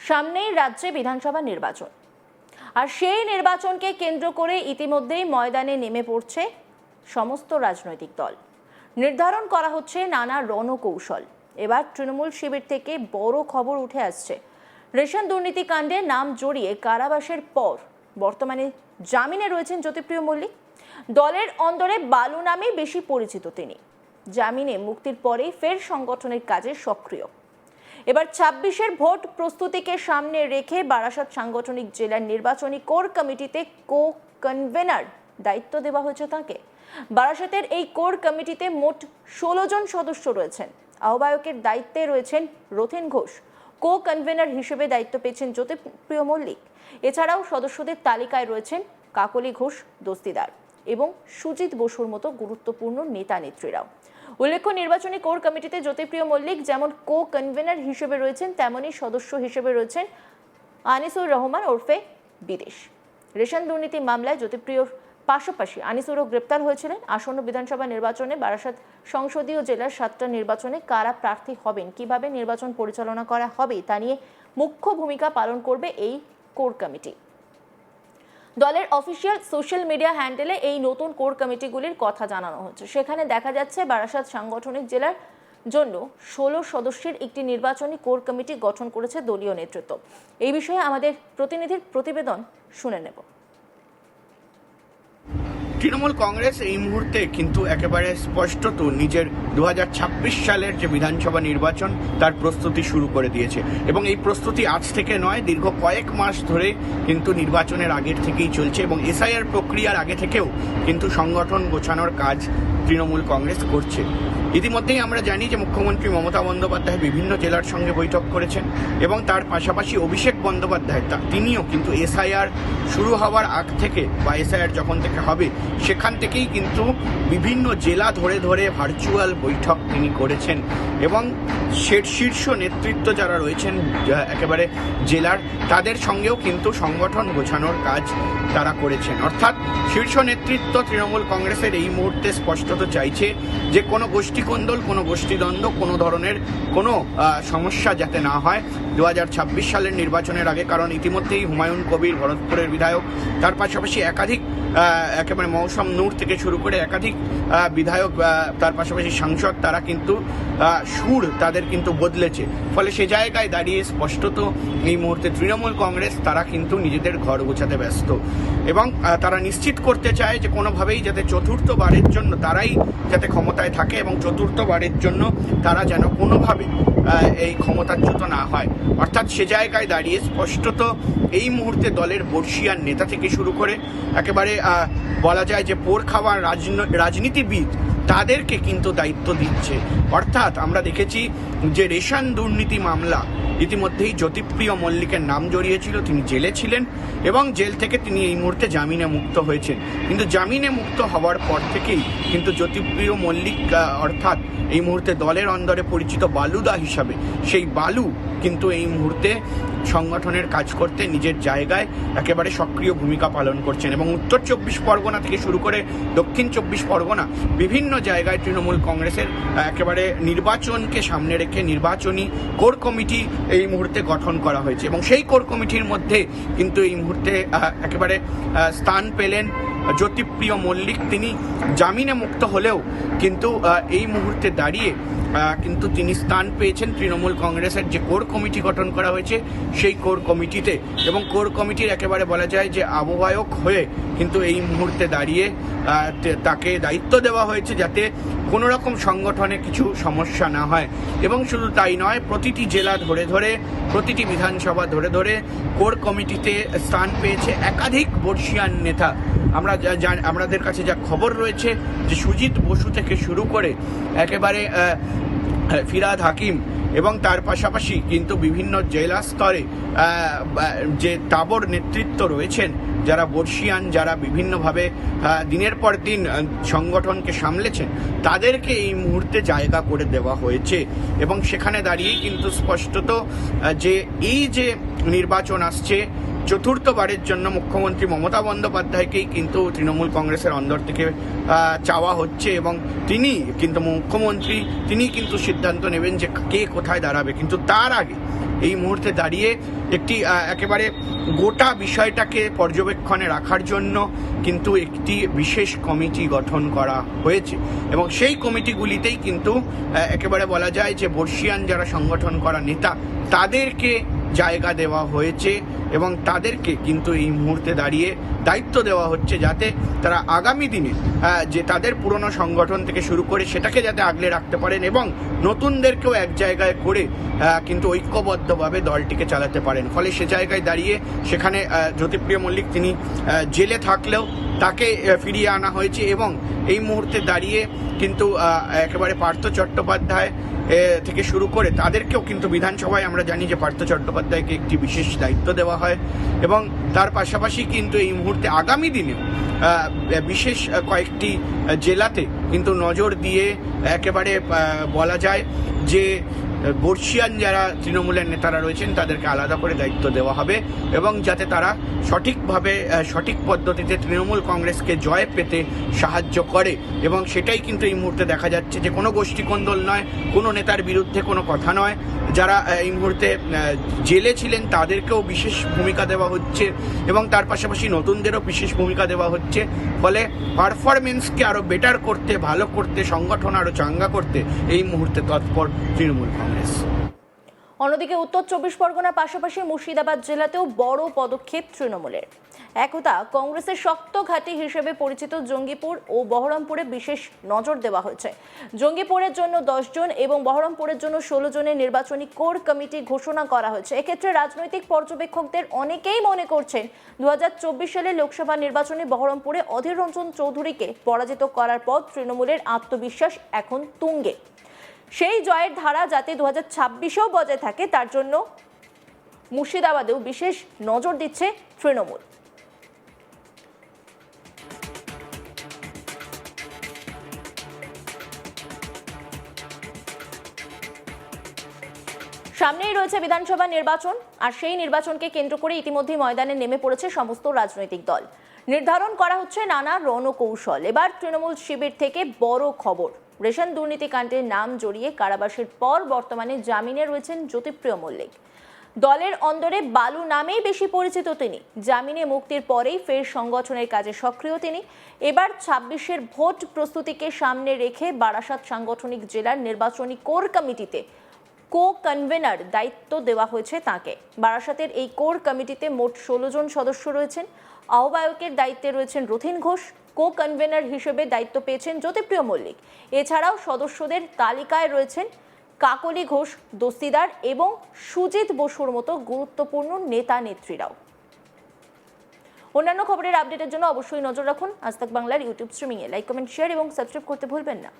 সামনেই রাজ্যে বিধানসভা নির্বাচন, আর সেই নির্বাচনকে কেন্দ্র করে ইতিমধ্যেই ময়দানে নেমে পড়ছে সমস্ত রাজনৈতিক দল। নির্ধারণ করা হচ্ছে নানা রণকৌশল। এবার তৃণমূল শিবির থেকে বড় খবর উঠে আসছে। রেশন দুর্নীতি কাণ্ডে নাম জড়িয়ে কারাবাসের পর বর্তমানে জামিনে রয়েছেন জ্যোতিপ্রিয় মল্লিক। দলের অন্দরে বালু নামে বেশি পরিচিত তিনি। জামিনে মুক্তির পরেই ফের সংগঠনের কাজে সক্রিয়। এবার ২৬-এর ভোট প্রস্তুতিকে সামনে রেখে বারাসাত সাংগঠনিক জেলার নির্বাচনী কোর কমিটিতে কো-কনভেনার দায়িত্ব দেওয়া হয়েছে তাকে। বারাসাতের এই কোর কমিটিতে মোট ১৬ জন সদস্য রয়েছেন। আহ্বায়কের দায়িত্বে রয়েছেন রথীন ঘোষ। কো-কনভেনার হিসেবে দায়িত্ব পেয়েছেন জ্যোতিপ্রিয় মল্লিক। এছাড়াও সদস্যদের তালিকায় রয়েছেন কাকলি ঘোষ দস্তিদার এবং সুজিত বসুর মতো গুরুত্বপূর্ণ নেতা নেত্রীরাও। উল্লেখ্য, নির্বাচনী কোর কমিটিতে জ্যোতিপ্রিয় মল্লিক যেমন কো-কনভেনার হিসেবে রয়েছেন, তেমনই সদস্য হিসেবে রয়েছেন আনিসুর রহমান ওরফে বিদেশ। রেশন দুর্নীতি মামলায় জ্যোতিপ্রিয়র পাশাপাশি আনিসুরও গ্রেপ্তার হয়েছিলেন। আসন্ন বিধানসভা নির্বাচনে বারাসাত সংসদীয় জেলার 7টা নির্বাচনে কারা প্রার্থী হবেন, কিভাবে নির্বাচন পরিচালনা করা হবে তা নিয়ে মুখ্য ভূমিকা পালন করবে এই কোর কমিটি। দলের অফিসিয়াল সোশ্যাল মিডিয়া হ্যান্ডেলে এই নতুন কোর কমিটিগুলির কথা জানানো হচ্ছে। সেখানে দেখা যাচ্ছে বারাসাত সাংগঠনিক জেলার জন্য 16 সদস্যের একটি নির্বাচনী কোর কমিটি গঠন করেছে দলীয় নেতৃত্ব। এই বিষয়ে আমাদের প্রতিনিধির প্রতিবেদন শুনে নেব। তৃণমূল কংগ্রেস এই মুহূর্তে কিন্তু একেবারে স্পষ্টত নিজের 2026 সালের যে বিধানসভা নির্বাচন তার প্রস্তুতি শুরু করে দিয়েছে, এবং এই প্রস্তুতি আজ থেকে নয়, দীর্ঘ কয়েক মাস ধরে কিন্তু নির্বাচনের আগের থেকেই চলছে, এবং এসআইআর প্রক্রিয়ার আগে থেকেও কিন্তু সংগঠন গোছানোর কাজ তৃণমূল কংগ্রেস করছে। ইতিমধ্যেই আমরা জানি যে মুখ্যমন্ত্রী মমতা বন্দ্যোপাধ্যায় বিভিন্ন জেলার সঙ্গে বৈঠক করেছেন, এবং তার পাশাপাশি অভিষেক বন্দ্যোপাধ্যায় তিনিও কিন্তু এসআইআর শুরু হওয়ার আগ থেকে বা এসআইআর যখন থেকে হবে সেখান থেকেই কিন্তু বিভিন্ন জেলা ধরে ধরে ভার্চুয়াল বৈঠক তিনি করেছেন, এবং শীর্ষ নেতৃত্ব যারা রয়েছেন একেবারে জেলার তাদের সঙ্গেও কিন্তু সংগঠন গোছানোর কাজ তারা করেছেন। অর্থাৎ শীর্ষ নেতৃত্ব তৃণমূল কংগ্রেসের এই মুহূর্তে স্পষ্টত চাইছে যে কোনো গোষ্ঠীকন্দল, কোনো গোষ্ঠীদ্বন্দ্ব, কোনো ধরনের কোনো সমস্যা যাতে না হয় 2026 সালের নির্বাচনের আগে। কারণ ইতিমধ্যেই হুমায়ুন কবির ভরতপুরের বিধায়ক, তার পাশাপাশি একাধিক একেবারে মৌসম নূর থেকে শুরু করে একাধিক বিধায়ক, তার পাশাপাশি সাংসদ, তারা কিন্তু সুর তাদের কিন্তু বদলেছে। ফলে সে জায়গায় দাঁড়িয়ে স্পষ্টত এই মুহূর্তে তৃণমূল কংগ্রেস তারা কিন্তু নিজেদের ঘর গোছাতে ব্যস্ত, এবং তারা নিশ্চিত করতে চায় যে কোনোভাবেই যাতে চতুর্থবারের জন্য তারাই যাতে ক্ষমতায় থাকে, এবং চতুর্থবারের জন্য তারা যেন কোনোভাবে এই ক্ষমতাচ্যুত না হয়। অর্থাৎ সে জায়গায় দাঁড়িয়ে স্পষ্টত এই মুহূর্তে দলের বর্ষিয়ান নেতা থেকে শুরু করে একেবারে বলা যায় যে পোর খাওয়া রাজনীতিবিদ তাদেরকে কিন্তু দায়িত্ব দিচ্ছে। অর্থাৎ আমরা দেখেছি যে রেশন দুর্নীতি মামলা ইতিমধ্যেই জ্যোতিপ্রিয় মল্লিকের নাম জড়িয়েছিল, তিনি জেলে ছিলেন, এবং জেল থেকে তিনি এই মুহূর্তে জামিনে মুক্ত হয়েছেন। কিন্তু জামিনে মুক্ত হওয়ার পর থেকেই কিন্তু জ্যোতিপ্রিয় মল্লিক অর্থাৎ এই মুহূর্তে দলের অন্দরে পরিচিত বালুদা হিসাবে, সেই বালু কিন্তু এই মুহূর্তে সংগঠনের কাজ করতে নিজের জায়গায় একেবারে সক্রিয় ভূমিকা পালন করছেন, এবং উত্তর 24 পরগনা থেকে শুরু করে দক্ষিণ 24 পরগনা বিভিন্ন জায়গায় তৃণমূল কংগ্রেসের একেবারে নির্বাচনকে সামনে রেখে নির্বাচনী কোর কমিটি এই মুহূর্তে গঠন করা হয়েছে, এবং সেই কোর কমিটির মধ্যে কিন্তু এই মুহূর্তে একেবারে স্থান পেলেন জ্যোতিপ্রিয় মল্লিক। তিনি জামিনে মুক্ত হলেও কিন্তু এই মুহূর্তে দাঁড়িয়ে কিন্তু তিনি স্থান পেয়েছেন তৃণমূল কংগ্রেসের যে কোর কমিটি গঠন করা হয়েছে সেই কোর কমিটিতে, এবং কোর কমিটির একেবারে বলা যায় যে আহ্বায়ক হয়ে কিন্তু এই মুহূর্তে দাঁড়িয়ে তাকে দায়িত্ব দেওয়া হয়েছে যাতে কোনো রকম সংগঠনে কিছু সমস্যা না হয়। এবং শুধু তাই নয়, প্রতিটি জেলা ধরে ধরে, প্রতিটি বিধানসভা ধরে ধরে কোর কমিটিতে স্থান পেয়েছে একাধিক বর্ষিয়ান নেতা। আমাদের কাছে যা খবর রয়েছে যে সুজিত বসু থেকে শুরু করে একেবারে ফিরাদ হাকিম, এবং তার পাশাপাশি কিন্তু বিভিন্ন জেলা স্তরে যে তাবড় নেতৃত্ব রয়েছেন, যারা বর্ষিয়ান, যারা বিভিন্নভাবে দিনের পর দিন সংগঠনকে সামলেছেন, তাদেরকে এই মুহূর্তে জায়গা করে দেওয়া হয়েছে। এবং সেখানে দাঁড়িয়েই কিন্তু স্পষ্টত যে এই যে নির্বাচন আসছে চতুর্থবারের জন্য মুখ্যমন্ত্রী মমতা বন্দ্যোপাধ্যায়কেই কিন্তু তৃণমূল কংগ্রেসের অন্দর থেকে চাওয়া হচ্ছে, এবং তিনি কিন্তু মুখ্যমন্ত্রী, তিনি কিন্তু সিদ্ধান্ত নেবেন যে কে কোথায় দাঁড়াবে। কিন্তু তার আগে এই মুহূর্তে দাঁড়িয়ে একটি একেবারে গোটা বিষয়টাকে পর্যবেক্ষণে রাখার জন্য কিন্তু একটি বিশেষ কমিটি গঠন করা হয়েছে এবং সেই কমিটিগুলিতেই কিন্তু একেবারে বলা যায় যে বর্ষিয়ান যারা সংগঠন করা নেতা তাদেরকে জায়গা দেওয়া হয়েছে এবং তাদেরকে কিন্তু এই মুহূর্তে দাঁড়িয়ে দায়িত্ব দেওয়া হচ্ছে যাতে তারা আগামী দিনে যে তাদের পুরনো সংগঠন থেকে শুরু করে সেটাকে যাতে আগলে রাখতে পারেন এবং নতুনদেরকেও এক জায়গায় করে কিন্তু ঐক্যবদ্ধভাবে দলটিকে চালাতে পারেন। ফলে সে জায়গায় দাঁড়িয়ে সেখানে জ্যোতিপ্রিয় মল্লিক তিনি জেলে থাকলেও তাকে ফিরিয়ে আনা হয়েছে এবং এই মুহূর্তে দাঁড়িয়ে কিন্তু একেবারে পার্থ চট্টোপাধ্যায় থেকে শুরু করে তাদেরকেও কিন্তু বিধানসভায় আমরা জানি যে পার্থ চট্টোপাধ্যায়কে একটি বিশেষ দায়িত্ব দেওয়া হয় এবং তার পাশাপাশি কিন্তু এই মুহূর্তে আগামী দিনেও বিশেষ কয়েকটি জেলাতে কিন্তু নজর দিয়ে একেবারে বলা যায় যে বর্ষিয়ান যারা তৃণমূলের নেতারা রয়েছেন তাদেরকে আলাদা করে দায়িত্ব দেওয়া হবে এবং যাতে তারা সঠিকভাবে সঠিক পদ্ধতিতে তৃণমূল কংগ্রেসকে জয় পেতে সাহায্য করে এবং সেটাই কিন্তু এই মুহূর্তে দেখা যাচ্ছে যে কোনো গোষ্ঠীকন্দল নয়, কোনো নেতার বিরুদ্ধে কোনো কথা নয়। যারা এই মুহূর্তে জেলে ছিলেন তাদেরকেও বিশেষ ভূমিকা দেওয়া হচ্ছে এবং তার পাশাপাশি নতুনদেরও বিশেষ ভূমিকা দেওয়া হচ্ছে। ফলে পারফরমেন্সকে আরও বেটার করতে, ভালো করতে, সংগঠন আরও চাঙ্গা করতে এই মুহূর্তে তৎপর তৃণমূল কংগ্রেস। অন্যদিকে উত্তর 24 পরগনার পাশাপাশি মুর্শিদাবাদ জেলাতেও বড় পদক্ষেপ তৃণমূলের। একদা কংগ্রেসের শক্ত ঘাঁটি হিসেবে পরিচিত জঙ্গিপুর ও বহরমপুরে বিশেষ নজর দেওয়া হয়েছে। জঙ্গিপুরের জন্য 10 জন এবং বহরমপুরের জন্য 16 জনের নির্বাচনী কোর কমিটি ঘোষণা করা হয়েছে। এক্ষেত্রে রাজনৈতিক পর্যবেক্ষকদের অনেকেই মনে করছেন 2024 সালে লোকসভা নির্বাচনে বহরমপুরে অধীর রঞ্জন চৌধুরীকে পরাজিত করার পর তৃণমূলের আত্মবিশ্বাস এখন তুঙ্গে। সেই জয়ের ধারা যাতে 2026-এও বজায় থাকে তার জন্য মুর্শিদাবাদেও বিশেষ নজর দিচ্ছে তৃণমূল। সামনেই রয়েছে বিধানসভা নির্বাচন আর সেই নির্বাচনকে কেন্দ্র করে ইতিমধ্যেই ময়দানে নেমে পড়েছে সমস্ত রাজনৈতিক দল। নির্ধারণ করা হচ্ছে নানা রণকৌশল। এবার তৃণমূল শিবির থেকে বড় খবর, রেশন দুর্নীতিকাণ্ডের নাম জড়িয়ে কারাবাসের পর বর্তমানে জামিনে রয়েছেন জ্যোতিপ্রিয় মল্লিক। দলের অন্দরে বালু নামেই বেশি পরিচিত তিনি। জামিনে মুক্তির পরেই ফের সংগঠনের কাজে সক্রিয় তিনি। এবার 26-এর ভোট প্রস্তুতিকে সামনে রেখে বারাসাত সাংগঠনিক জেলার নির্বাচনী কোর কমিটিতে কো-কনভেনার দায়িত্ব দেওয়া হয়েছে তাকে। বারাসাতের এই কোর কমিটিতে মোট 16 জন সদস্য রয়েছেন। আহ্বায়কের দায়িত্বে রয়েছেন রথীন ঘোষ, কো-কনভেনার হিসেবে দায়িত্ব পেয়েছেন জ্যোতিপ্রিয় মল্লিক। এছাড়াও সদস্যদের তালিকায় রয়েছেন কাকলি ঘোষ, দস্তিদার এবং সুজিত বসুর মতো গুরুত্বপূর্ণ নেতা নেত্রীরাও। অন্যান্য খবরের আপডেটের জন্য অবশ্যই নজর রাখুন আজ তাক বাংলার ইউটিউব স্ট্রিমিংয়ে। লাইক, কমেন্ট, শেয়ার এবং সাবস্ক্রাইব করতে ভুলবেন না।